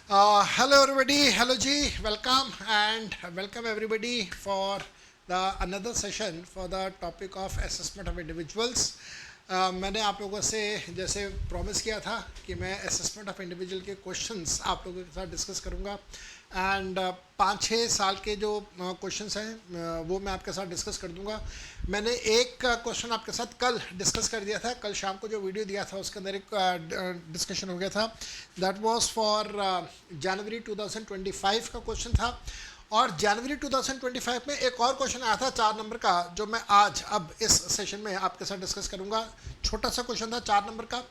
Hello everybody, hello G, welcome and welcome everybody for the another session for the topic of assessment of individuals. मैंने आप लोगों से जैसे promise किया था कि मैं असेसमेंट ऑफ इंडिविजुअल के क्वेश्चंस आप लोगों के साथ डिस्कस करूंगा एंड 5-6 साल के जो क्वेश्चंस हैं वो मैं आपके साथ डिस्कस कर दूंगा. मैंने एक क्वेश्चन आपके साथ कल डिस्कस कर दिया था. कल शाम को जो वीडियो दिया था उसके अंदर एक डिस्कशन हो गया था. दैट वाज फॉर जनवरी 2025 का क्वेश्चन था. और जनवरी 2025 में एक और क्वेश्चन आया था 4 नंबर का जो मैं आज अब इस सेशन में आपके साथ डिस्कस करूंगा. छोटा सा क्वेश्चन था 4 नंबर का,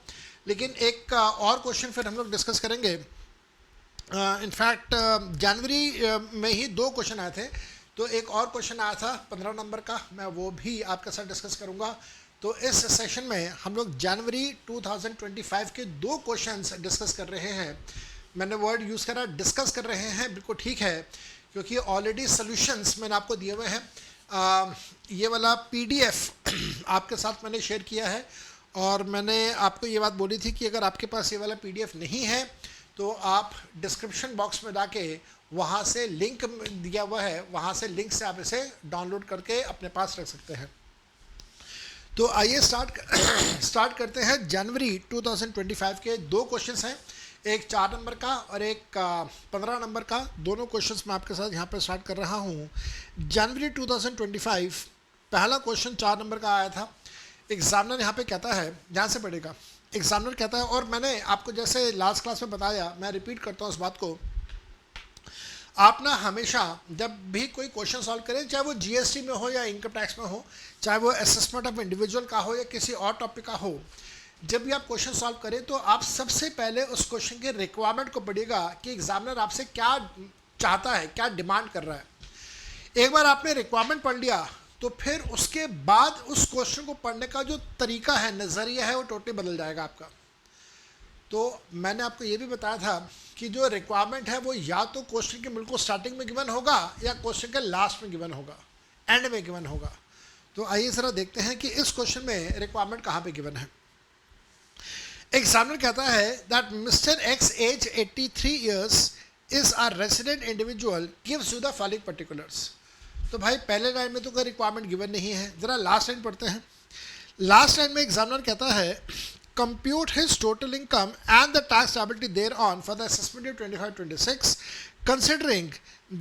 लेकिन एक और क्वेश्चन फिर हम लोग डिस्कस करेंगे. इनफैक्ट जनवरी में ही 2 क्वेश्चन आए थे, तो एक और क्वेश्चन आया था 15 नंबर का, मैं वो भी आपके साथ डिस्कस करूंगा. तो इस सेशन में हम लोग जनवरी 2025 के 2 क्वेश्चंस डिस्कस कर रहे हैं. मैंने वर्ड यूज़ करा डिस्कस कर रहे हैं, बिल्कुल ठीक है, क्योंकि ऑलरेडी सॉल्यूशंस मैंने आपको दिए हुए हैं. ये वाला पीडीएफ आपके साथ मैंने शेयर किया है और मैंने आपको ये बात बोली थी कि अगर आपके पास ये वाला पीडीएफ नहीं है तो आप डिस्क्रिप्शन बॉक्स में जाके वहाँ से लिंक दिया हुआ है, वहाँ से लिंक से आप इसे डाउनलोड करके अपने पास रख सकते हैं. तो आइए स्टार्ट करते हैं. जनवरी 2025 के 2 क्वेश्चंस हैं, एक 4 नंबर का और एक 15 नंबर का. दोनों क्वेश्चंस मैं आपके साथ यहाँ पे स्टार्ट कर रहा हूँ. जनवरी 2025 पहला क्वेश्चन 4 नंबर का आया था. एग्जामिनर यहाँ पे कहता है, ध्यान से पढ़ेगा. एग्जामिनर कहता है, और मैंने आपको जैसे लास्ट क्लास में बताया, मैं रिपीट करता हूँ उस बात को. आप ना हमेशा जब भी कोई क्वेश्चन सॉल्व करें, चाहे वो जीएसटी में हो या इनकम टैक्स में हो, चाहे वो असेसमेंट ऑफ इंडिविजुअल का हो या किसी और टॉपिक का हो, जब भी आप क्वेश्चन सॉल्व करें तो आप सबसे पहले उस क्वेश्चन के रिक्वायरमेंट को पढ़िएगा कि एग्जामिनर आपसे क्या चाहता है, क्या डिमांड कर रहा है. एक बार आपने रिक्वायरमेंट पढ़ लिया तो फिर उसके बाद उस क्वेश्चन को पढ़ने का जो तरीका है, नज़रिया है, वो टोटली बदल जाएगा आपका. तो मैंने आपको ये भी बताया था कि जो रिक्वायरमेंट है वो या तो क्वेश्चन के बिल्कुल स्टार्टिंग में गिवन होगा या क्वेश्चन के लास्ट में गिवन होगा, एंड में गिवन होगा. तो आइए ज़रा देखते हैं कि इस क्वेश्चन में रिक्वायरमेंट कहाँ पे गिवन है. एग्जामिनर कहता है that mister x age 83 years is a resident individual gives you the following particulars. तो भाई पहले लाइन में तो कोई रिक्वायरमेंट गिवन नहीं है. ज़रा लास्ट लाइन पढ़ते हैं. लास्ट लाइन में एग्जामिनर कहता है compute his total income and the tax liability thereon for the assessment year 25-26 considering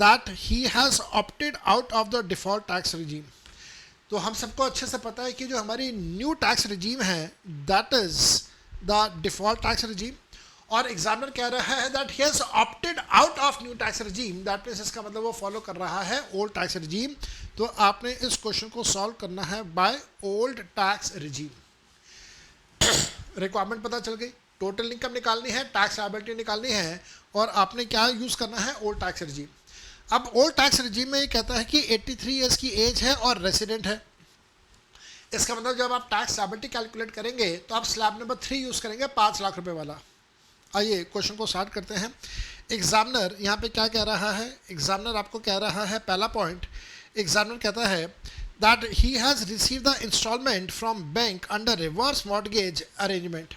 that he has opted out of the default tax regime. तो हम सबको अच्छे से पता है कि जो हमारी न्यू टैक्स रिजीम है that is the default tax regime, और एग्जामिनर कह रहा है that he has opted out of new tax regime. That means इसका मतलब वो फॉलो कर रहा है ओल्ड टैक्स रिजीम. तो आपने इस क्वेश्चन को सॉल्व करना है by old tax regime. Requirement पता चल गई, टोटल इनकम निकालनी है, टैक्स लायबिलिटी निकालनी है, और आपने क्या यूज़ करना है, ओल्ड टैक्स रिजीम. अब ओल्ड टैक्स रिजीम में ये कहता है कि 83 ईयर्स की एज है और रेसिडेंट है. इसका मतलब जब आप टैक्स लायबिलिटी कैलकुलेट करेंगे तो आप स्लैब नंबर 3 यूज़ करेंगे, 5 लाख रुपए वाला. आइए क्वेश्चन को स्टार्ट करते हैं. एग्जामिनर यहाँ पे क्या कह रहा है. एग्जामिनर आपको कह रहा है, पहला पॉइंट, एग्जामिनर कहता है that he has received the installment from bank under reverse mortgage arrangement.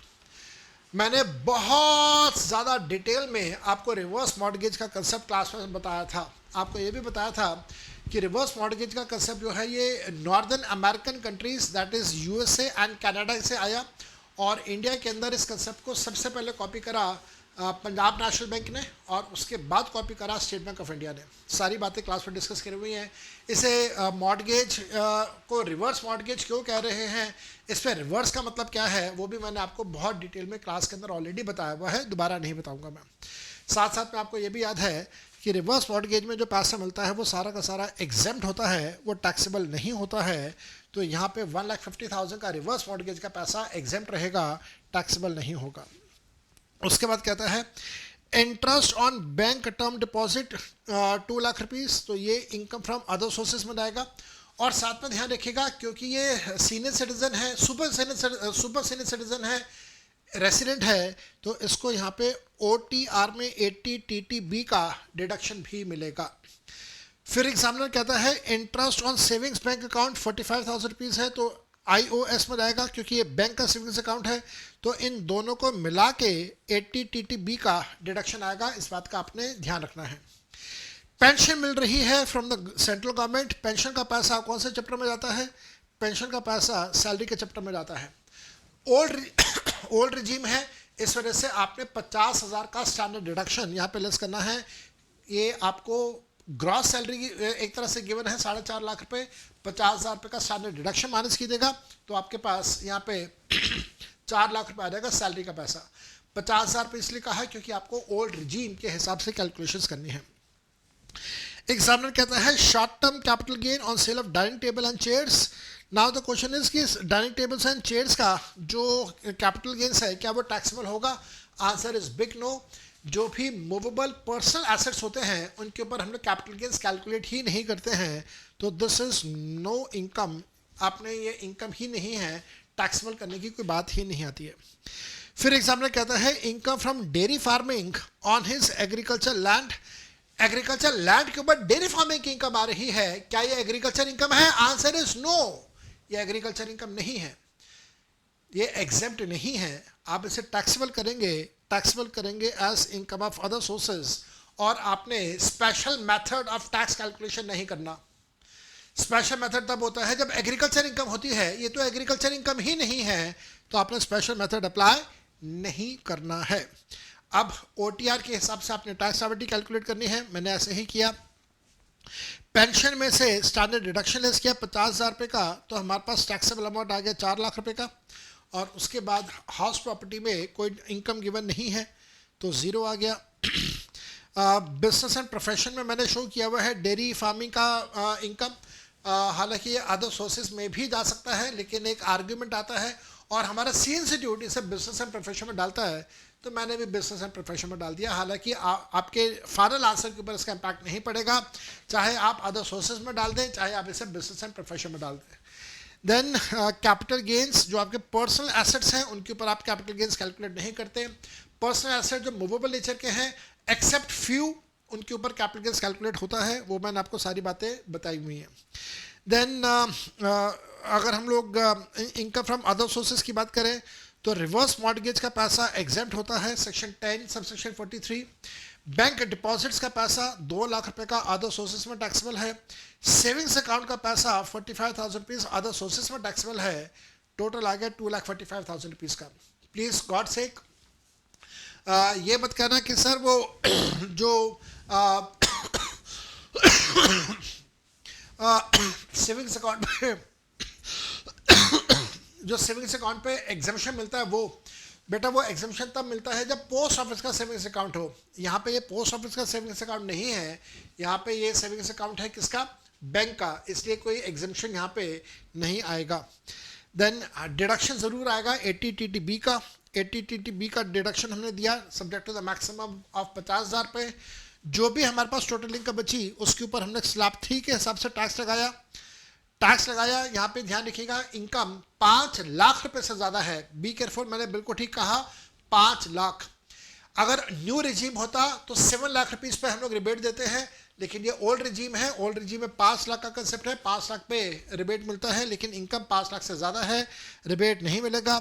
मैंने बहुत ज़्यादा डिटेल में आपको रिवर्स मॉर्गेज का कंसेप्ट क्लास में बताया था. आपको ये भी बताया था कि रिवर्स मॉर्गेज का कंसेप्ट जो है ये northern American countries that is USA and Canada से आया, और इंडिया के अंदर इस कंसेप्ट को सबसे पहले कॉपी करा पंजाब नेशनल बैंक ने, और उसके बाद कॉपी करा स्टेट बैंक ऑफ इंडिया ने. सारी बातें क्लास में डिस्कस करी हुई हैं. इसे मॉर्गेज को रिवर्स मॉर्गेज क्यों कह रहे हैं, इस पर रिवर्स का मतलब क्या है, वो भी मैंने आपको बहुत डिटेल में क्लास के अंदर ऑलरेडी बताया हुआ है, दोबारा नहीं बताऊंगा मैं. साथ साथ में आपको ये भी याद है कि रिवर्स मॉर्गेज में जो पैसा मिलता है वो सारा का सारा एग्जेम्प्ट होता है, वो टैक्सेबल नहीं होता है. तो यहाँ पे 1,50,000 का रिवर्स मॉर्गेज का पैसा एग्जेम्प्ट रहेगा, टैक्सेबल नहीं होगा. उसके बाद कहता है interest on bank term deposit 2 lakh rupees. तो ये इनकम फ्रॉम अदर सोर्सेज में आएगा. और साथ में ध्यान रखिएगा क्योंकि ये सीनियर सिटीजन है, सुपर सीनियर सिटीजन है, रेसिडेंट है, तो इसको यहाँ पे OTR में 80 TTB का डिडक्शन भी मिलेगा. फिर एग्जामिनर कहता है interest on savings bank account 45,000 rupees है, तो IOS में जाएगा क्योंकि ये बैंक का सेविंग्स अकाउंट है, तो इन दोनों को मिला के 80TTB का डिडक्शन आएगा, इस बात का आपने ध्यान रखना है। पेंशन मिल रही है from the central government, pension का पैसा कौन से चैप्टर में जाता है? पेंशन का पैसा सैलरी के चैप्टर में जाता है। ओल्ड रिजीम है, इस वजह से आपने 50,000 का स्टैंडर्ड डिडक्शन यहाँ पे लेस करना है। ये आपको ग्रॉस सैलरी की एक तरह से गिवन है 4.5 लाख रुपए, 50,000 रुपये का स्टैंडर्ड डिडक्शन माइनस कीजिएगा तो आपके पास यहाँ पे 4 लाख रुपये आ जाएगा सैलरी का पैसा। 50,000 रुपये इसलिए कहा है क्योंकि आपको ओल्ड रिजीम के हिसाब से कैलकुलेशंस करनी है। एग्जामिनर कहता है short term capital gain on sale of dining table and chairs. Now the question is कि डाइनिंग टेबल्स एंड चेयर्स का जो कैपिटल गेन्स है क्या वो टैक्सेबल होगा? Answer is big no. जो भी मूवेबल पर्सनल एसेट्स होते हैं उनके ऊपर हम लोग कैपिटल गेन्स कैलकुलेट ही नहीं करते हैं, तो दिस इज नो इनकम, आपने ये इनकम ही नहीं है, टैक्सेबल करने की कोई बात ही नहीं आती है। फिर एग्जामिनर कहता है income from dairy farming on his agriculture land. Agriculture land के ऊपर डेयरी फार्मिंग की इनकम आ रही है, क्या ये एग्रीकल्चर इनकम है? आंसर इज नो, ये एग्रीकल्चर इनकम नहीं है, ये एग्जेम्प्ट नहीं है। आप इसे टैक्सेबल करेंगे as income of other sources, और आपने special method of tax calculation नहीं करना। स्पेशल मेथड तब होता है जब एग्रीकल्चर इनकम होती है, ये तो एग्रीकल्चर इनकम ही नहीं है, तो आपने स्पेशल मेथड अप्लाई नहीं करना है। अब OTR के हिसाब से आपने टैक्स लायबिलिटी कैलकुलेट करनी है, मैंने ऐसे ही किया। पेंशन में से स्टैंडर्ड डिडक्शन लेस किया 50,000 रुपये का, तो हमारे पास टैक्सेबल अमाउंट आ गया 4 लाख रुपए का। और उसके बाद हाउस प्रॉपर्टी में कोई इनकम गिवन नहीं है तो ज़ीरो आ गया। बिजनेस एंड प्रोफेशन में मैंने शो किया हुआ है डेयरी फार्मिंग का इनकम, हालांकि ये अदर सोर्सेज में भी जा सकता है, लेकिन एक आर्ग्यूमेंट आता है और हमारा सी इंस्टीट्यूट इसे बिजनेस एंड प्रोफेशन में डालता है, तो मैंने भी बिजनेस एंड प्रोफेशन में डाल दिया। हालांकि आपके फाइनल आंसर के ऊपर इसका इम्पैक्ट नहीं पड़ेगा, चाहे आप अदर सोर्सेज में डाल दें, चाहे आप इसे बिजनेस एंड प्रोफेशन में डाल दें। देन कैपिटल गेन्स, जो आपके पर्सनल एसेट्स हैं उनके ऊपर आप कैपिटल गेन्स कैलकुलेट नहीं करते। पर्सनल एसेट जो मूवेबल नेचर के हैं एक्सेप्ट फ्यू, उनके ऊपर कैपिटल गेन्स कैलकुलेट होता है, वो मैंने आपको सारी बातें बताई हुई हैं। देन अगर हम लोग इनकम फ्रॉम अदर सोर्सेज की बात करें तो रिवर्स मॉर्टगेज का पैसा एग्जेम्प्ट होता है सेक्शन 10 सबसेक्शन 43। बैंक डिपॉजिट्स का पैसा 2 लाख रुपए का अदर सोर्सेज में टैक्सेबल है। सेविंग्स अकाउंट का पैसा 45,000 रुपीज़ अदर सोर्सेज में टैक्सेबल है। टोटल आ गया 2,45,000 रुपीज़ का। प्लीज़ गॉड सेक ये मत कहना कि सर वो जो सेविंग्स अकाउंट पे जो सेविंग्स अकाउंट पे एग्जाम्पशन मिलता है, वो बेटा वो एग्जाम्पशन तब मिलता है जब पोस्ट ऑफिस का सेविंग्स अकाउंट हो। यहाँ पे ये पोस्ट ऑफिस का सेविंग्स अकाउंट नहीं है, यहाँ पे ये सेविंग्स अकाउंट है किसका? बैंक का, इसलिए कोई एग्जाम्पशन यहाँ पे नहीं आएगा। देन डिडक्शन ज़रूर आएगा 80TTB का। 80TTB का डिडक्शन हमने दिया subject to the maximum of 50,000 रुपये। जो भी हमारे पास टोटल इनकम बची उसके ऊपर हमने स्लैब 3 के हिसाब से टैक्स लगाया। यहाँ पे ध्यान रखिएगा इनकम 5 लाख रुपए से ज़्यादा है। बी केयरफुल, मैंने बिल्कुल ठीक कहा 5 लाख। अगर न्यू रिजीम होता तो 7 लाख रुपीज़ पे हम लोग रिबेट देते हैं, लेकिन ये ओल्ड रिजीम है। ओल्ड रिजीम में 5 लाख का कंसेप्ट है, 5 लाख पे रिबेट मिलता है, लेकिन इनकम 5 लाख से ज़्यादा है, रिबेट नहीं मिलेगा।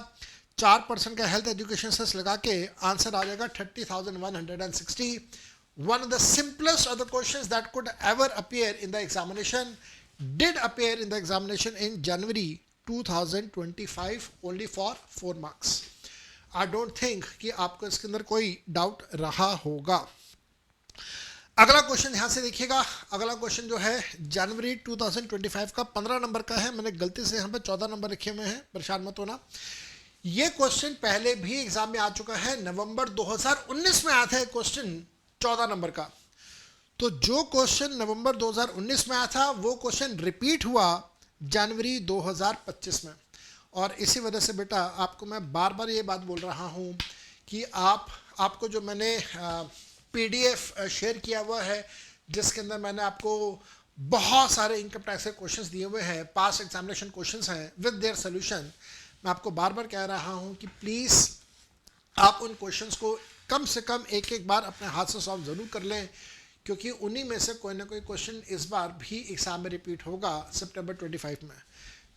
4% का हेल्थ एजुकेशन सेस लगा के आंसर आ जाएगा 30,160। One of the simplest of the questions that could ever appear in the examination did appear in the examination in January 2025 only for 4 marks. I don't think कि आपको इसके अंदर कोई doubt रहा होगा। अगला क्वेश्चन ध्यान से देखिएगा। अगला क्वेश्चन जो है जनवरी 2025 का 15 नंबर का है। मैंने गलती से यहाँ पे 14 नंबर रखे हुए हैं, परेशान मत होना। ये क्वेश्चन पहले भी एग्जाम में आ चुका है, नवंबर 2019 में आया था क्वेश्चन 14 नंबर का। तो जो क्वेश्चन नवंबर 2019 में आया था वो क्वेश्चन रिपीट हुआ जनवरी 2025 में। और इसी वजह से बेटा आपको मैं बार बार ये बात बोल रहा हूँ कि आपको जो मैंने PDF शेयर किया हुआ है जिसके अंदर मैंने आपको बहुत सारे इनकम टैक्स के क्वेश्चंस दिए हुए हैं, पास एग्जामिनेशन क्वेश्चंस हैं विद देयर सोल्यूशन। मैं आपको बार बार कह रहा हूँ कि प्लीज़ आप उन क्वेश्चंस को कम से कम एक बार अपने हाथ से सॉल्व ज़रूर कर लें, क्योंकि उन्हीं में से कोई ना कोई क्वेश्चन इस बार भी एग्जाम में रिपीट होगा सितंबर 25 में।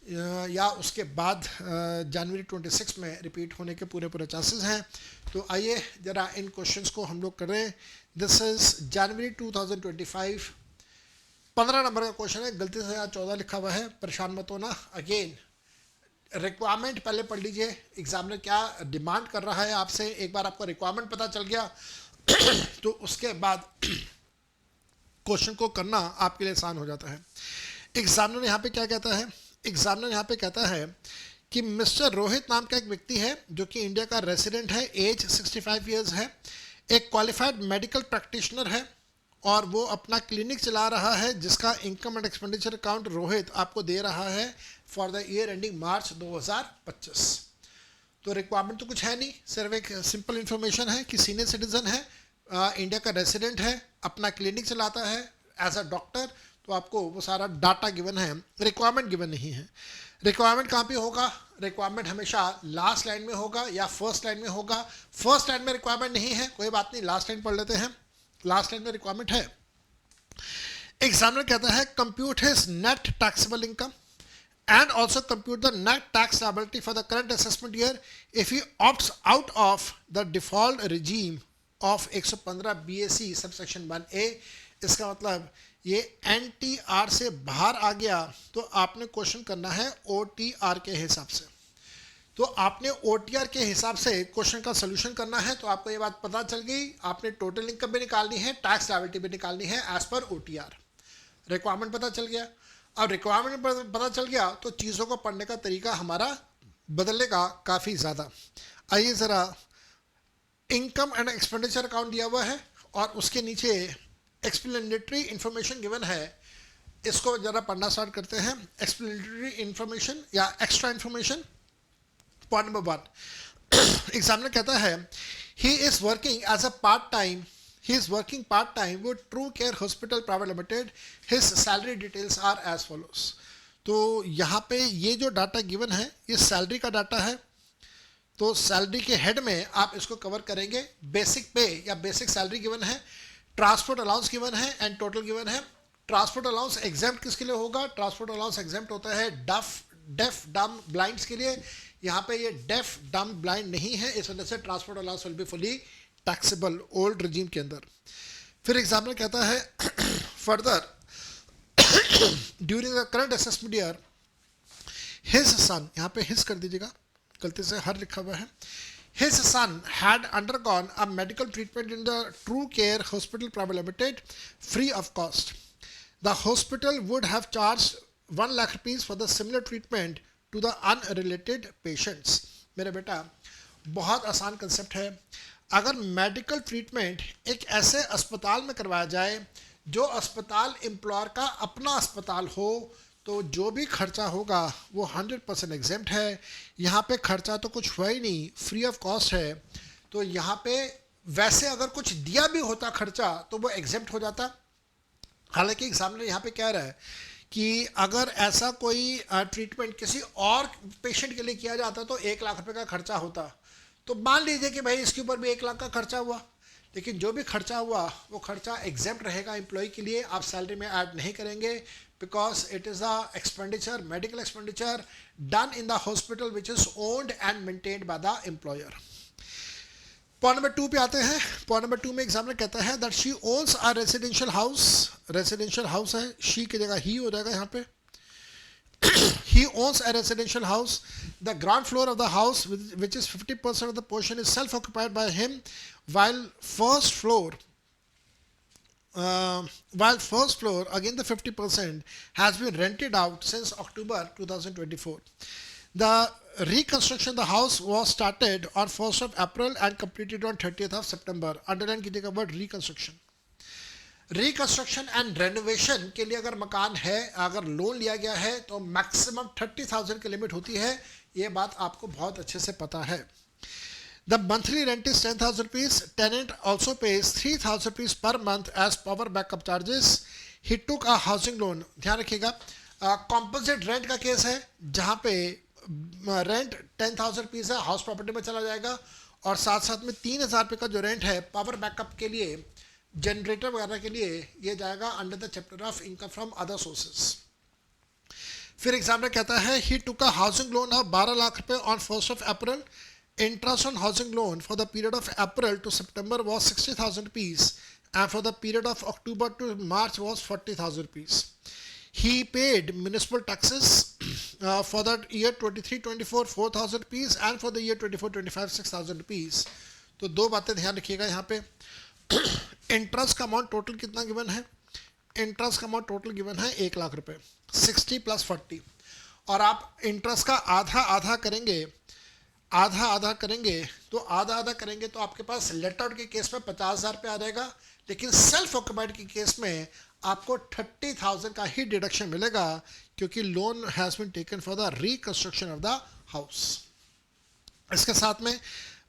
या उसके बाद जनवरी 26 में रिपीट होने के पूरे चांसेस हैं। तो आइए ज़रा इन क्वेश्चंस को हम लोग करें। दिस इज़ जनवरी 2025, 15 नंबर का क्वेश्चन है, गलती से यहाँ 14 लिखा हुआ है, परेशान मत होना। अगेन रिक्वायरमेंट पहले पढ़ लीजिए, एग्जामिनर क्या डिमांड कर रहा है आपसे। एक बार आपको रिक्वायरमेंट पता चल गया तो उसके बाद क्वेश्चन को करना आपके लिए आसान हो जाता है। एग्जामिनर यहाँ पे क्या कहता है? एग्जामिनर यहाँ पे कहता है कि मिस्टर रोहित नाम का एक व्यक्ति है जो कि इंडिया का रेसिडेंट है, एज 65 ईयर्स है, एक क्वालिफाइड मेडिकल प्रैक्टिशनर है और वो अपना क्लिनिक चला रहा है जिसका income and expenditure account Rohit आपको दे रहा है फॉर द ईयर एंडिंग मार्च 2025। तो रिक्वायरमेंट तो कुछ है नहीं, सिर्फ एक सिंपल इन्फॉर्मेशन है कि सीनियर सिटीजन है, इंडिया का रेसिडेंट है, अपना क्लिनिक चलाता है एज अ डॉक्टर। तो आपको वो सारा डाटा गिवन है, रिक्वायरमेंट गिवन नहीं है। रिक्वायरमेंट कहाँ पे होगा? रिक्वायरमेंट हमेशा लास्ट लाइन में होगा या फर्स्ट लाइन में होगा। फर्स्ट लाइन में रिक्वायरमेंट नहीं है, कोई बात नहीं, लास्ट लाइन पढ़ लेते हैं। लास्ट लाइन में रिक्वायरमेंट है। एग्जामिनर कहता है compute his net taxable income and also compute the net tax liability for the current assessment year if he opts out of the default regime of 115 BAC subsection 1A। इसका मतलब ये NTR से बाहर आ गया तो आपने क्वेश्चन करना है OTR के हिसाब से। तो आपने OTR के हिसाब से क्वेश्चन का सोल्यूशन करना है। तो आपको ये बात पता चल गई, आपने टोटल इनकम भी निकालनी है, टैक्स लायबिलिटी भी निकालनी है एज पर OTR। रिक्वायरमेंट पता चल गया। अब रिक्वायरमेंट पता चल गया तो चीज़ों को पढ़ने का तरीका हमारा बदलेगा काफ़ी ज़्यादा। आइए ज़रा, इनकम एंड एक्सपेंडिचर अकाउंट दिया हुआ है और उसके नीचे एक्सप्लेनेटरी इन्फॉर्मेशन गिवन है, इसको ज़रा पढ़ना स्टार्ट करते हैं। एक्सप्लेनेटरी इन्फॉर्मेशन या extra information. Point number 1, examiner कहता है he is working as a part time He is working part-time with True Care Hospital Private Limited. His salary details are as follows। तो यहाँ पे ये जो डाटा गिवन है ये सैलरी का डाटा है। तो सैलरी के हेड में आप इसको कवर करेंगे। बेसिक पे या बेसिक सैलरी गिवन है, ट्रांसपोर्ट अलाउंस गिवन है एंड टोटल गिवन है। ट्रांसपोर्ट अलाउंस एग्जाम्प्ट किसके लिए होगा? ट्रांसपोर्ट अलाउंस एग्जाम्प्ट होता है डेफ डम ब्लाइंड्स के लिए। यहाँ पे ये डेफ डम ब्लाइंड नहीं है, इस वजह से transport allowance will be fully taxable old regime के अंदर। फिर एग्जामिनर कहता है further during the current assessment year his son, यहाँ पे हिज कर दीजिएगा, गलती से हर लिखा हुआ है। His son had undergone a medical treatment in the True Care hospital private limited free of cost. The hospital would have charge 1 lakh rupees for the similar treatment to the unrelated patients. मेरे बेटा बहुत आसान concept है। अगर medical treatment एक ऐसे अस्पताल में करवाया जाए जो अस्पताल एम्प्लॉयर का अपना अस्पताल हो तो जो भी खर्चा होगा वो 100% एग्जेम्प्ट है। यहाँ पे खर्चा तो कुछ हुआ ही नहीं, फ्री ऑफ कॉस्ट है। तो यहाँ पे वैसे अगर कुछ दिया भी होता खर्चा तो वो एग्जेम्प्ट हो जाता। हालांकि एग्जामिनर यहाँ पे कह रहा है कि अगर ऐसा कोई ट्रीटमेंट किसी और पेशेंट के लिए किया जाता तो 1 लाख रुपए का खर्चा होता। तो मान लीजिए कि भाई इसके ऊपर भी 1 लाख का खर्चा हुआ, लेकिन जो भी खर्चा हुआ वो खर्चा एग्जेम्प्ट रहेगा एम्प्लॉय के लिए, आप सैलरी में ऐड नहीं करेंगे because it is the expenditure, medical expenditure done in the hospital which is owned and maintained by the employer. Point number 2 पे आते हैं। पॉइंट नंबर 2 में एग्जामिनर कहता है that she owns a residential house. Residential house है, she की जगह ही हो जाएगा यहाँ पे। He owns a residential house. The ground floor of the house, which is 50% of the portion, is self-occupied by him, while first floor, again the 50% has been rented out since October 2024. The reconstruction of the house was started on 1st of April and completed on 30th of September. Underline कीजिएगा word reconstruction। Reconstruction and renovation के लिए अगर मकान है, अगर loan लिया गया है तो मैक्सिमम 30,000 की लिमिट होती है। ये बात आपको बहुत अच्छे से पता है। The monthly rent is 10,000 rupees. Tenant also pays 3,000 rupees per month as power backup charges. He took a housing loan. ध्यान रखिएगा, कॉम्पोजिट रेंट का केस है जहाँ पे रेंट 10,000 रुपीज है, हाउस प्रॉपर्टी में चला जाएगा और साथ साथ में 3,000 रुपये का जो रेंट है पावर बैकअप के लिए, जनरेटर वगैरह के लिए, ये जाएगा under the chapter of income from other sources. फिर एग्जामिनर कहता है ही took a housing loan of 12 lakh रुपए on 1 April. Interest on housing loan for the period of April to September was 60,000 rupees and for the period of October to March was 40,000 rupees. He paid municipal taxes for the year 23-24 4,000 rupees and for the year 24-25 6,000 rupees. तो दो बातें ध्यान रखिएगा यहाँ पे. Interest का amount total कितना given है? इंटरेस्ट का अमाउंट टोटल गिवन है 1 लाख रुपए, 60 + 40. और आप इंटरेस्ट का आधा आधा करेंगे तो आपके पास लेट आउट के केस में 50,000 रुपये आ जाएगा, लेकिन सेल्फ ऑक्यूपाइड के केस में आपको 30,000 का ही डिडक्शन मिलेगा क्योंकि loan has been taken for the reconstruction of the house. इसके साथ में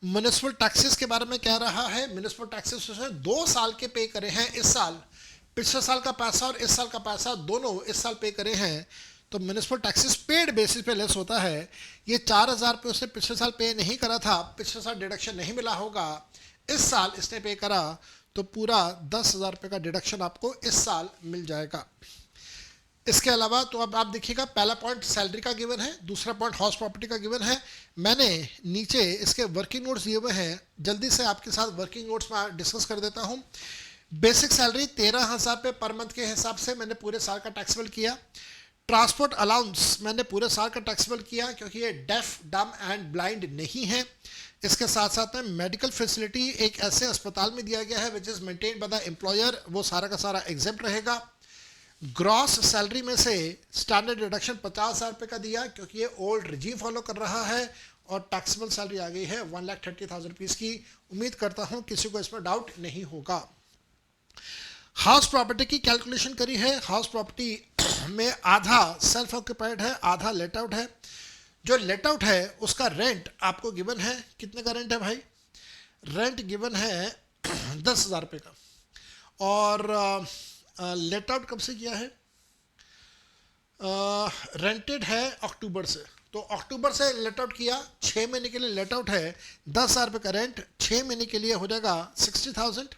म्युनिसिपल टैक्सेस के बारे में कह रहा है. म्युनिसिपल टैक्सेस उसने 2 साल के पे करे हैं. इस साल पिछले साल का पैसा और इस साल का पैसा दोनों इस साल पे करे हैं, तो म्युनिसिपल टैक्सेस पेड बेसिस पे लेस होता है. ये 4,000 रुपये उसने पिछले साल पे नहीं करा था, पिछले साल डिडक्शन नहीं मिला होगा. इस साल इसने पे करा तो पूरा 10,000 रुपये का डिडक्शन आपको इस साल मिल जाएगा. इसके अलावा तो अब आप देखिएगा, पहला पॉइंट सैलरी का गिवन है, दूसरा पॉइंट हाउस प्रॉपर्टी का गिवन है. मैंने नीचे इसके वर्किंग नोट्स दिए हुए हैं, जल्दी से आपके साथ वर्किंग नोट्स में डिस्कस कर देता हूँ. बेसिक सैलरी 13,000 रुपये पर मंथ के हिसाब से मैंने पूरे साल का टैक्सेबल किया. ट्रांसपोर्ट अलाउंस मैंने पूरे साल का टैक्सेबल किया क्योंकि ये डेफ, डम एंड ब्लाइंड नहीं है. इसके साथ साथ में मेडिकल फैसिलिटी एक ऐसे अस्पताल में दिया गया है which is maintain by the employer, वो सारा का सारा एग्जेम्प्ट रहेगा. ग्रॉस सैलरी में से स्टैंडर्ड डिडक्शन 50,000 रुपये का दिया क्योंकि ये ओल्ड रिजीम फॉलो कर रहा है और टैक्सेबल सैलरी आ गई है 1,30,000 रुपीज़ की. उम्मीद करता हूँ किसी को इसमें डाउट नहीं होगा. हाउस प्रॉपर्टी की कैलकुलेशन करी है. हाउस प्रॉपर्टी में आधा सेल्फ ऑक्यूपाइड है, आधा लेट आउट है. जो लेट आउट है उसका रेंट आपको गिवन है. कितने का रेंट है भाई? रेंट गिवन है 10,000 रुपये का. और लेट आउट कब से किया है? रेंटेड है अक्टूबर से, तो अक्टूबर से लेट आउट किया. 6 महीने के लिए लेट आउट है. 10,000 रुपये का रेंट 6 महीने के लिए हो जाएगा 60,000.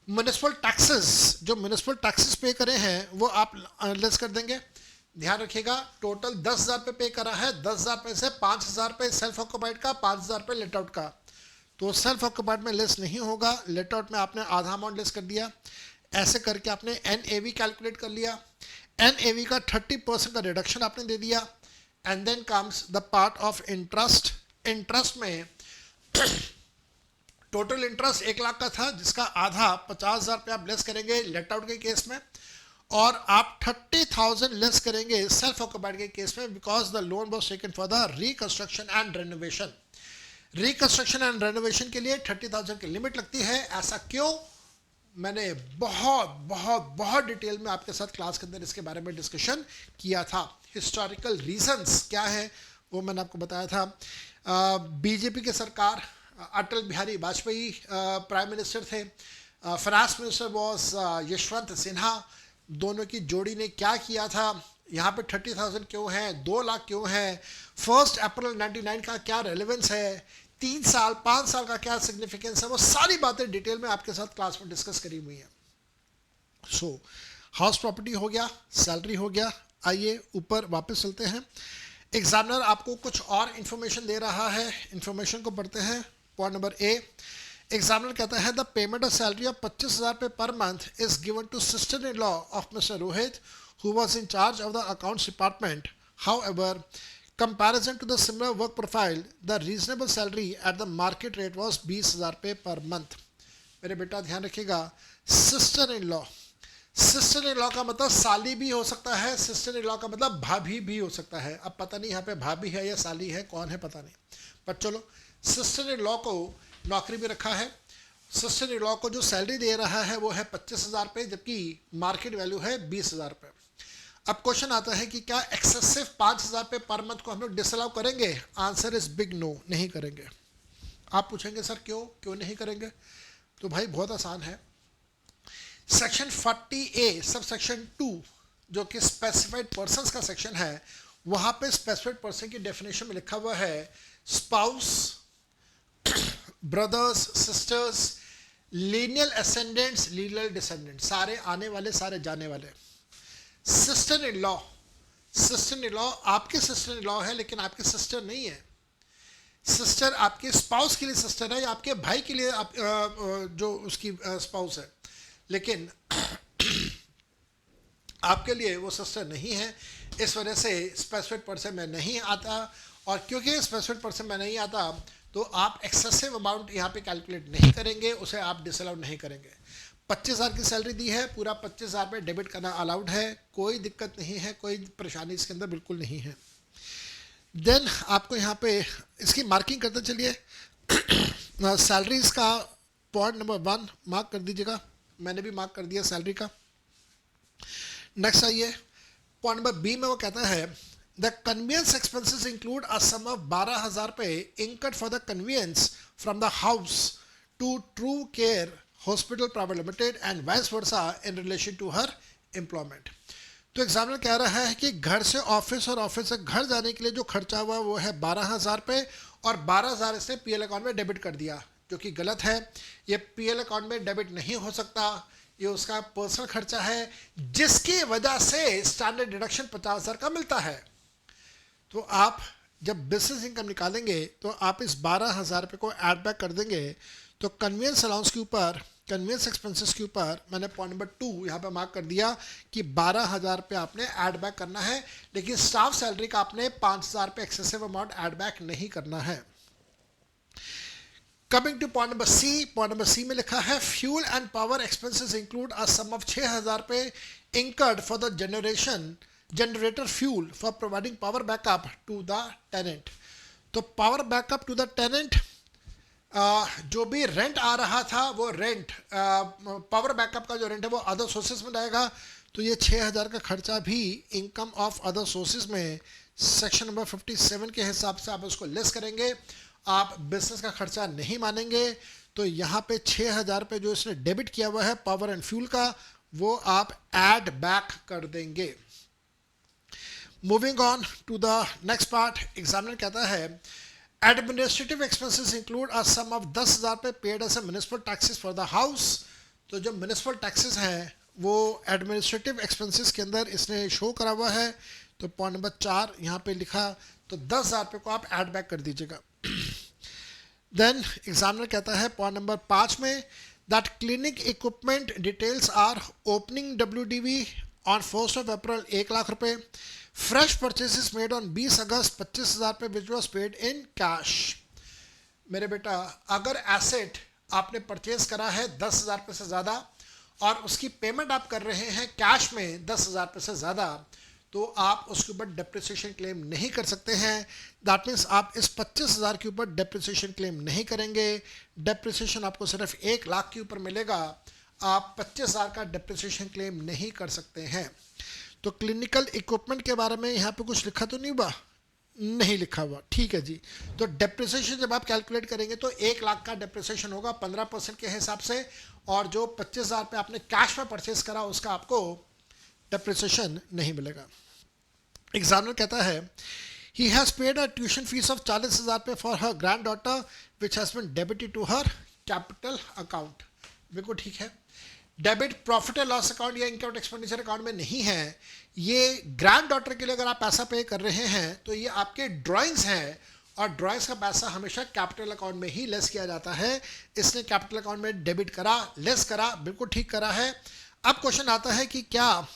म्युनिसिपल टैक्सेस, जो म्युनिसिपल टैक्सेस पे करे हैं वो आप लेस कर देंगे. ध्यान रखिएगा, टोटल 10,000 रुपये पे करा है. 10,000 रुपये से 5,000 रुपये सेल्फ ऑक्यूपाइड का, 5,000 रुपये लेट आउट का. तो सेल्फ ऑक्यूपाइड में लेस नहीं होगा, लेट आउट में आपने आधा अमाउंट लेस कर दिया. ऐसे करके आपने NAV कैलकुलेट कर लिया. NAV का 30% का रिडक्शन आपने दे दिया. And then comes the part of interest. Interest में टोटल इंटरेस्ट 1 लाख का था जिसका आधा 50,000 रुपये आप लेस करेंगे लेट आउट के केस में, और आप 30,000 लेस करेंगे सेल्फ ऑक्यूपाइड के केस में because the loan was taken for the reconstruction and renovation. Reconstruction and renovation के लिए 30,000 की लिमिट लगती है. ऐसा क्यों? मैंने बहुत बहुत बहुत डिटेल में आपके साथ क्लास के अंदर इसके बारे में डिस्कशन किया था. हिस्टोरिकल रीजंस क्या है वो मैंने आपको बताया था. बीजेपी की सरकार, अटल बिहारी वाजपेयी प्राइम मिनिस्टर थे, finance minister was Yashwant Sinha. दोनों की जोड़ी ने क्या किया था? यहाँ पे 30,000 क्यों है, 2 लाख क्यों है, 1 अप्रैल 99 का क्या रेलेवेंस है, 3 साल 5 साल का क्या सिग्निफिकेंस है, वो सारी बातें डिटेल में आपके साथ क्लास में डिस्कस करी हुई हैं. सो हाउस प्रॉपर्टी हो गया, सैलरी हो गया. आइए ऊपर वापस चलते हैं. एग्जामिनर आपको कुछ और इन्फॉर्मेशन दे रहा है, इन्फॉर्मेशन को पढ़ते हैं. पॉइंट नंबर ए, एग्जामिनर कहता है the payment of salary of 25,000 रुपये per month is given to sister in law of mister Rohit who was in charge of the accounts department. However, comparison to the similar work profile, the reasonable salary at the market rate was 20,000 रुपये per month. मेरे बेटा ध्यान रखिएगा, sister in law, sister in law का मतलब साली भी हो सकता है, सिस्टर इन लॉ का मतलब भाभी भी हो सकता है. अब पता नहीं यहाँ पे भाभी है या साली है, कौन है पता नहीं, पर चलो सिस्टर इन लॉ को नौकरी भी रखा है. सिस्टर इन लॉ को जो सैलरी दे रहा है वो है 25,000 रुपये, जबकि मार्केट वैल्यू है 20,000 रुपये. अब क्वेश्चन आता है कि क्या एक्सेसिव 5,000 रुपये पर मंथ को हम लोग डिसअलाउ करेंगे? आंसर इज बिग नो, नहीं करेंगे. आप पूछेंगे सर क्यों नहीं करेंगे? तो भाई बहुत आसान है. सेक्शन 40A सब सेक्शन 2 जो कि स्पेसिफाइड पर्संस का सेक्शन है, वहाँ पे स्पेसिफाइड पर्सन की डेफिनेशन में लिखा हुआ है spouse, brothers, sisters, lineal ascendants, lineal descendants, सारे आने वाले सारे जाने वाले. Sister in law, sister in law आपके सिस्टर इन लॉ है लेकिन आपके सिस्टर नहीं है। सिस्टर आपके स्पाउस के लिए सिस्टर है या आपके भाई के लिए जो उसकी स्पाउस है, लेकिन आपके लिए वो सिस्टर नहीं है। इस वजह से स्पेसिफिक पर्सन में नहीं आता, और क्योंकि स्पेसिफिक पर्सन में नहीं आता तो आप एक्सेसिव अमाउंट यहाँ पे कैलकुलेट नहीं करेंगे, उसे आप डिसअलाउ नहीं करेंगे। 25,000 की सैलरी दी है, पूरा 25,000 पे डेबिट करना अलाउड है, कोई दिक्कत नहीं है, कोई परेशानी इसके अंदर बिल्कुल नहीं है। देन आपको यहाँ पे इसकी मार्किंग करते चलिए। सैलरीज का पॉइंट नंबर 1 मार्क कर दीजिएगा, मैंने भी मार्क कर दिया सैलरी का। नेक्स्ट आइए, पॉइंट नंबर बी में वो कहता है the convenience expenses include a sum of 12,000 रुपये incurred for the convenience from the house to True Care hospital private limited and vice versa in relation to her employment. तो एग्जामिनर कह रहा है कि घर से ऑफिस और ऑफिस से घर जाने के लिए जो खर्चा हुआ वो है 12,000 रुपये, और 12,000 इसने पीएल अकाउंट में डेबिट कर दिया, जो कि गलत है। ये पीएल अकाउंट में डेबिट नहीं हो सकता, ये उसका पर्सनल खर्चा है, जिसकी वजह से स्टैंडर्ड डिडक्शन 50,000 का मिलता है। तो आप जब बिजनेस इनकम निकालेंगे तो आप इस 12,000 रुपये को ऐड बैक कर देंगे। तो कन्वीनियंस अलाउंस के ऊपर, कन्वीनियंस एक्सपेंसेस के ऊपर मैंने पॉइंट नंबर 2 यहाँ पे मार्क कर दिया कि 12,000 रुपये आपने ऐड बैक करना है, लेकिन स्टाफ सैलरी का आपने 5,000 रुपये एक्सेसिव अमाउंट ऐड बैक नहीं करना है। Coming to point number C, point number C में लिखा है fuel and power expenses include a sum of 6,000 रुपये incurred for the generator fuel for providing power backup to the tenant. तो power backup to the tenant, जो भी rent आ रहा था वो रेंट, पावर बैकअप का जो रेंट है वो अदर सोर्सेज में जाएगा। तो ये 6,000 का खर्चा भी इनकम ऑफ अदर सोर्सेज में सेक्शन नंबर 57 के हिसाब से आप उसको लेस करेंगे, आप बिजनेस का खर्चा नहीं मानेंगे। तो यहाँ पे 6,000 रुपये जो इसने डेबिट किया हुआ है पावर एंड फ्यूल का, वो आप ऐड बैक कर देंगे। Moving on to the next part, examiner कहता है administrative expenses include a sum of 10,000 रुपये paid as a municipal taxes for the house. तो जो म्युनिसिपल टैक्सेस हैं वो एडमिनिस्ट्रेटिव एक्सपेंसेस के अंदर इसने शो करा हुआ है। तो पॉइंट नंबर 4 यहाँ पे लिखा, तो 10,000 रुपये को आप ऐड बैक कर दीजिएगा। देन एग्जामिनर कहता है पॉइंट नंबर 5 में that clinic equipment details are opening WDV on 1 April 1 lakh रुपये, fresh purchases made on 20 August 25,000 रुपये which was paid in cash. मेरे बेटा, अगर एसेट आपने परचेज करा है 10,000 रुपये से ज़्यादा और उसकी पेमेंट आप कर रहे हैं कैश में 10,000 रुपये से ज़्यादा, तो आप उसके ऊपर डेप्रिसिएशन क्लेम नहीं कर सकते हैं। दैट मीन्स आप इस 25,000 के ऊपर डेप्रिसिएशन क्लेम नहीं करेंगे। डेप्रिसिएशन आपको सिर्फ 1 लाख के ऊपर मिलेगा, आप 25,000 का डेप्रिसिएशन क्लेम नहीं कर सकते हैं। तो क्लिनिकल इक्विपमेंट के बारे में यहाँ पे कुछ लिखा तो नहीं हुआ? नहीं लिखा हुआ, ठीक है जी। तो डेप्रिसिएशन जब आप कैलकुलेट करेंगे तो 1 लाख का डेप्रिसिएशन होगा 15% के हिसाब से, और जो 25,000 पे आपने कैश में परचेज करा उसका आपको डेप्रिसिएशन नहीं मिलेगा। एग्जामिनर कहता है he has paid a tuition fees of 40,000 रुपये for her granddaughter which has been debited to her capital account. बिल्कुल ठीक है, debit profit and loss account या इनकम एक्सपेंडिचर अकाउंट में नहीं है। ये ग्रैंड डॉटर के लिए अगर आप पैसा पे कर रहे हैं तो ये आपके ड्राइंग्स हैं, और ड्राइंग्स का पैसा हमेशा कैपिटल अकाउंट में ही लेस किया जाता है। इसने कैपिटल अकाउंट में डेबिट करा, लेस करा, बिल्कुल ठीक करा है। अब क्वेश्चन आता है कि क्या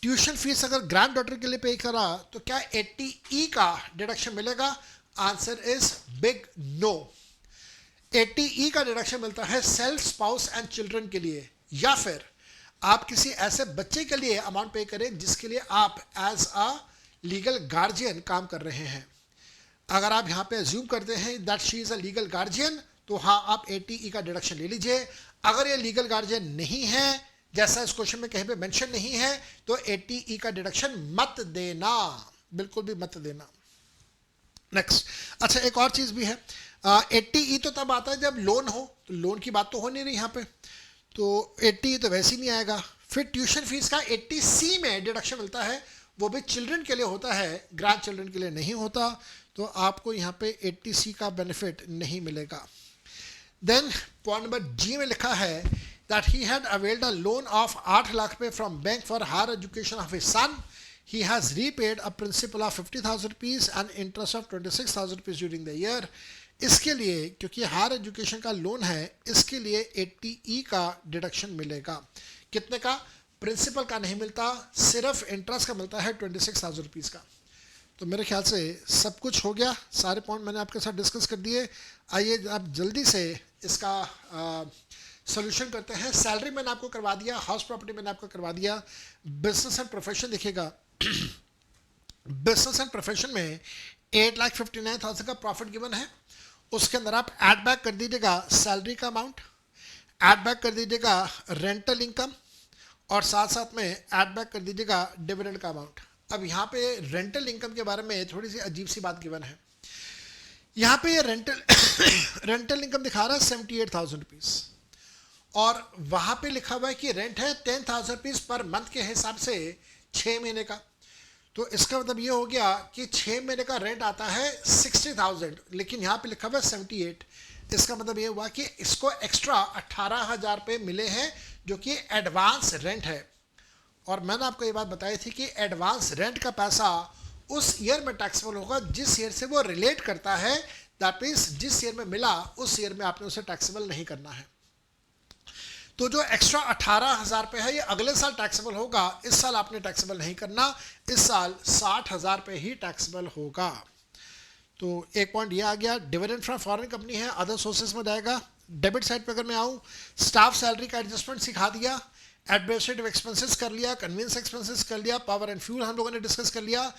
ट्यूशन फीस अगर ग्रैंड डॉटर के लिए पे करा तो क्या 80E का डिडक्शन मिलेगा? Answer is big no. 80E का डिडक्शन मिलता है सेल्फ, स्पाउस एंड चिल्ड्रन के लिए, या फिर आप किसी ऐसे बच्चे के लिए अमाउंट पे करें जिसके लिए आप एज अ लीगल गार्जियन काम कर रहे हैं। अगर आप यहाँ पे अज्यूम करते हैं that she is a legal guardian, तो हाँ आप 80E का डिडक्शन ले लीजिए। अगर ये लीगल गार्जियन नहीं है, जैसा इस क्वेश्चन में कहीं पे मेंशन नहीं है, तो 80E का डिडक्शन मत देना, बिल्कुल भी मत देना। नेक्स्ट, अच्छा एक और चीज़ भी है, 80E तो तब आता है जब लोन हो, तो लोन की बात तो हो नहीं रही यहाँ पे, तो 80E तो वैसे ही नहीं आएगा। फिर ट्यूशन फीस का 80C में डिडक्शन मिलता है, वो भी चिल्ड्रन के लिए होता है, ग्रैंड चिल्ड्रन के लिए नहीं होता, तो आपको यहाँ पे 80C का बेनिफिट नहीं मिलेगा। देन पॉइंट नंबर G में लिखा है that he had availed a loan of 8 lakh रुपये from bank for higher education of his son. he has repaid a principal of 50,000 rupees and interest of 26,000 rupees during the year. इसके लिए क्योंकि higher education का loan है, इसके लिए 80E का deduction मिलेगा. कितने का? प्रिंसिपल का नहीं मिलता, सिर्फ इंटरेस्ट का मिलता है 26,000 रुपीज़ का. तो मेरे ख्याल से सब कुछ हो गया, सारे पॉइंट मैंने आपके साथ डिस्कस कर दिए. आइए आप जल्दी से इसका सोल्यूशन करते हैं. सैलरी मैंने आपको करवा दिया, हाउस प्रॉपर्टी मैंने आपको करवा दिया. बिजनेस एंड प्रोफेशन देखिएगा. बिजनेस एंड प्रोफेशन में 8,59,000 का प्रॉफिट गिवन है. उसके अंदर आप ऐड बैक कर दीजिएगा सैलरी का अमाउंट, ऐड बैक कर दीजिएगा रेंटल इनकम, और साथ साथ में ऐड बैक कर दीजिएगा डिविडेंड का अमाउंट. अब यहाँ पे रेंटल इनकम के बारे में थोड़ी सी अजीब सी बात गिवन है. यहाँ पे ये रेंटल इनकम दिखा रहा है 78,000 रुपीज़, और वहाँ पे लिखा हुआ है कि रेंट है 10,000 रुपीज़ पर मंथ के हिसाब से 6 महीने का. तो इसका मतलब ये हो गया कि 6 महीने का रेंट आता है 60,000, लेकिन यहाँ पे लिखा हुआ है 78. इसका मतलब ये हुआ कि इसको एक्स्ट्रा 18,000 रुपये मिले हैं जो कि एडवांस रेंट है. और मैंने आपको ये बात बताई थी कि एडवांस रेंट का पैसा उस ईयर में टैक्सेबल होगा जिस ईयर से वो रिलेट करता है. दैट मीन्स जिस ईयर में मिला उस ईयर में आपने उसे टैक्सेबल नहीं करना है. तो जो एक्स्ट्रा 18,000 रुपये है ये अगले साल टैक्सेबल होगा, इस साल आपने टैक्सेबल नहीं करना. इस साल 60,000 रुपये ही टैक्सेबल होगा. तो एक पॉइंट ये आ गया. डिविडेंड फ्रॉम फॉरेन कंपनी है, अदर सोर्सेज में जाएगा. डेबिट साइड पे अगर मैं आऊँ, स्टाफ सैलरी का एडजस्टमेंट सिखा दिया, एडमिनिस्ट्रेटिव एक्सपेंसेस कर लिया, कन्वीनियंस एक्सपेंसेस कर लिया, पावर एंड फ्यूल हम लोगों ने डिस्कस कर लिया.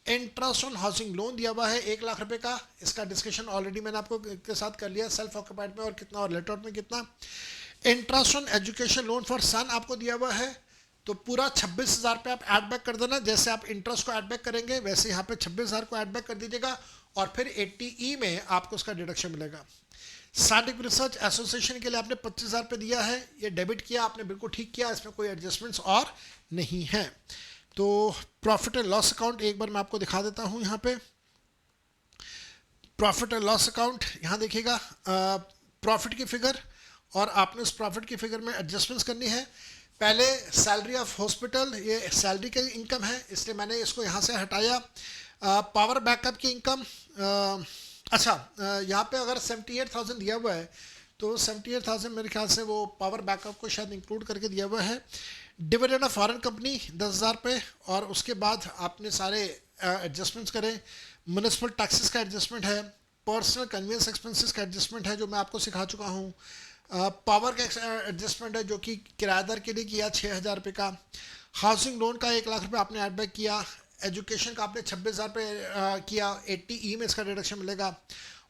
इंटरेस्ट ऑन हाउसिंग लोन दिया हुआ है 1 लाख रुपए का, इसका डिस्कशन ऑलरेडी मैंने आपको के साथ कर लिया, सेल्फ ऑक्यूपाइड में और कितना और लेट आउट में कितना. Interest on education loan for son आपको दिया हुआ है, तो पूरा 26,000 पे आप ऐड बैक कर देना. जैसे आप इंटरेस्ट को ऐड बैक करेंगे वैसे यहाँ पे 26,000 को ऐड बैक कर दीजिएगा, और फिर 80E में आपको उसका डिडक्शन मिलेगा. साइंटिफिक रिसर्च एसोसिएशन के लिए आपने 25,000 पे दिया है, ये डेबिट किया आपने, बिल्कुल ठीक किया, इसमें कोई एडजस्टमेंट्स और नहीं है. तो प्रॉफिट एंड लॉस अकाउंट एक बार मैं आपको दिखा देता हूँ. यहाँ पे प्रॉफिट एंड लॉस अकाउंट, यहाँ देखिएगा प्रॉफिट की फिगर, और आपने उस प्रॉफिट की फिगर में एडजस्टमेंट्स करनी है. पहले सैलरी ऑफ हॉस्पिटल, ये सैलरी का इनकम है इसलिए मैंने इसको यहाँ से हटाया. पावर बैकअप की इनकम, अच्छा यहाँ पे अगर 78,000 दिया हुआ है तो 78,000 मेरे ख्याल से वो पावर बैकअप को शायद इंक्लूड करके दिया हुआ है. डिविडेंड ऑफ फॉरेन कंपनी 10,000 पे, और उसके बाद आपने सारे एडजस्टमेंट्स करें. म्यूनिसिपल टैक्सेस का एडजस्टमेंट है, पर्सनल कन्वीनियंस एक्सपेंसेस का एडजस्टमेंट है जो मैं आपको सिखा चुका हूँ. पावर का एडजस्टमेंट है जो कि किराएदार के लिए किया 6,000 रुपये का. हाउसिंग लोन का 1 लाख रुपये आपने ऐड बैक किया. एजुकेशन का आपने 26,000 पे किया, 80E में इसका डिडक्शन मिलेगा.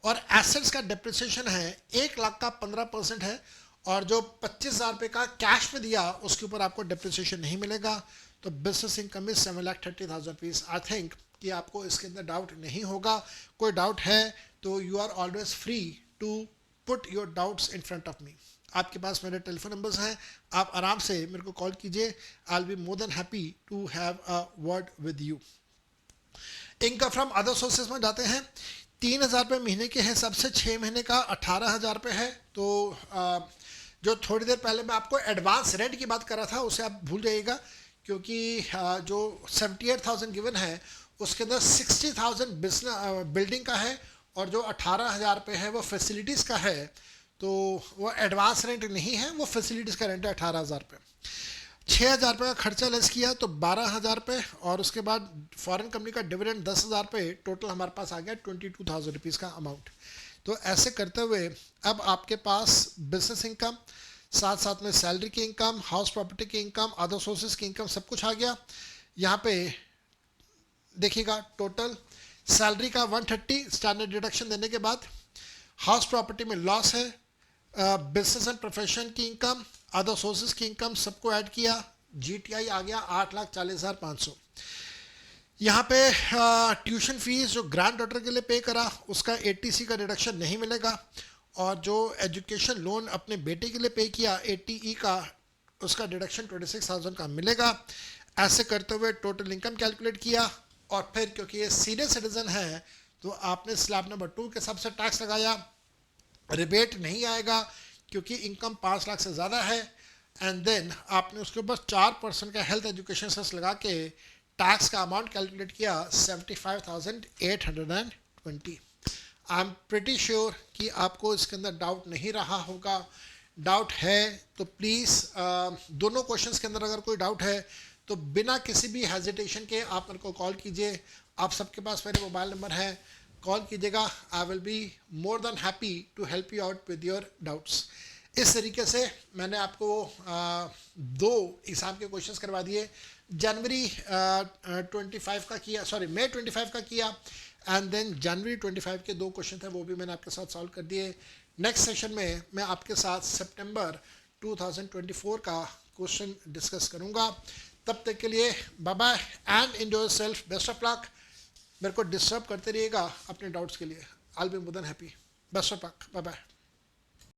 और एसेट्स का डिप्रिसिएशन है 1 लाख का 15% है, और जो 25,000 रुपये का कैश में दिया उसके ऊपर आपको डिप्रिसिएशन नहीं मिलेगा. तो business income is 7,30,000 rupees. I think कि आपको इसके अंदर डाउट नहीं होगा. कोई डाउट है तो you are always free to put your doubts in front of me. आपके पास मेरे टेलीफोन नंबर्स हैं, आप आराम से मेरे को कॉल कीजिए. I will be more than happy to have a word with you. Income from other sources में जाते हैं. 3,000 रुपये महीने के हिसाब से 6 महीने का 18,000 रुपये है. तो जो थोड़ी देर पहले मैं आपको एडवांस रेंट की बात कर रहा था उसे आप भूल जाइएगा, क्योंकि जो 78,000 गिवन है उसके अंदर 60,000 बिजनेस बिल्डिंग का है, और जो 18,000 रुपये है वो फैसिलिटीज़ का है. तो वो एडवांस रेंट नहीं है, वो फैसिलिटीज़ का रेंट है 18,000 रुपये. 6,000 रुपये का खर्चा लेस किया तो 12,000 रुपये, और उसके बाद फॉरेन कंपनी का डिविडेंड 10,000 रुपये, टोटल हमारे पास आ गया 22,000 रुपीज़ का अमाउंट. तो ऐसे करते हुए अब आपके पास बिजनेस इनकम, साथ साथ में सैलरी की इनकम, हाउस प्रॉपर्टी की इनकम, अदर सोर्सेज की इनकम, सब कुछ आ गया. यहाँ पे देखिएगा टोटल सैलरी का 130 स्टैंडर्ड डिडक्शन देने के बाद, हाउस प्रॉपर्टी में लॉस है, बिजनेस एंड प्रोफेशन की इनकम, अदर सोर्सेज की इनकम, सबको ऐड किया, GTI आ गया 8,40,500. यहाँ पे ट्यूशन फीस जो ग्रैंड डॉटर के लिए पे करा उसका 80C का डिडक्शन नहीं मिलेगा, और जो एजुकेशन लोन अपने बेटे के लिए पे किया 80E का, उसका डिडक्शन 26,000 का मिलेगा. ऐसे करते हुए टोटल इनकम कैलकुलेट किया, और फिर क्योंकि ये सीनियर सिटीजन है तो आपने स्लैब नंबर 2 के हिसाब से टैक्स लगाया. रिबेट नहीं आएगा क्योंकि इनकम 5 लाख से ज़्यादा है. एंड देन आपने उसके ऊपर 4% का हेल्थ एजुकेशन सेस लगा के टैक्स का अमाउंट कैलकुलेट किया 75,820। आई एम प्रिटी श्योर कि आपको इसके अंदर डाउट नहीं रहा होगा। डाउट है तो प्लीज़ दोनों क्वेश्चंस के अंदर अगर कोई डाउट है तो बिना किसी भी हेजिटेशन के आप मेरे को कॉल कीजिए। आप सबके पास मेरे मोबाइल नंबर है, कॉल कीजिएगा। I will be more than happy to help you out with your doubts. इस तरीके से मैंने आपको दो एग्ज़ाम के क्वेश्चंस करवा दिए। जनवरी 25 का किया, सॉरी मई 25 का किया, एंड देन जनवरी 25 के दो क्वेश्चन थे वो भी मैंने आपके साथ सॉल्व कर दिए। नेक्स्ट सेशन में मैं आपके साथ सितंबर 2024 का क्वेश्चन डिस्कस करूंगा। तब तक के लिए bye bye and enjoy yourself, best of luck. मेरे को डिस्टर्ब करते रहिएगा अपने डाउट्स के लिए। I will be more than happy. Best of luck, bye bye.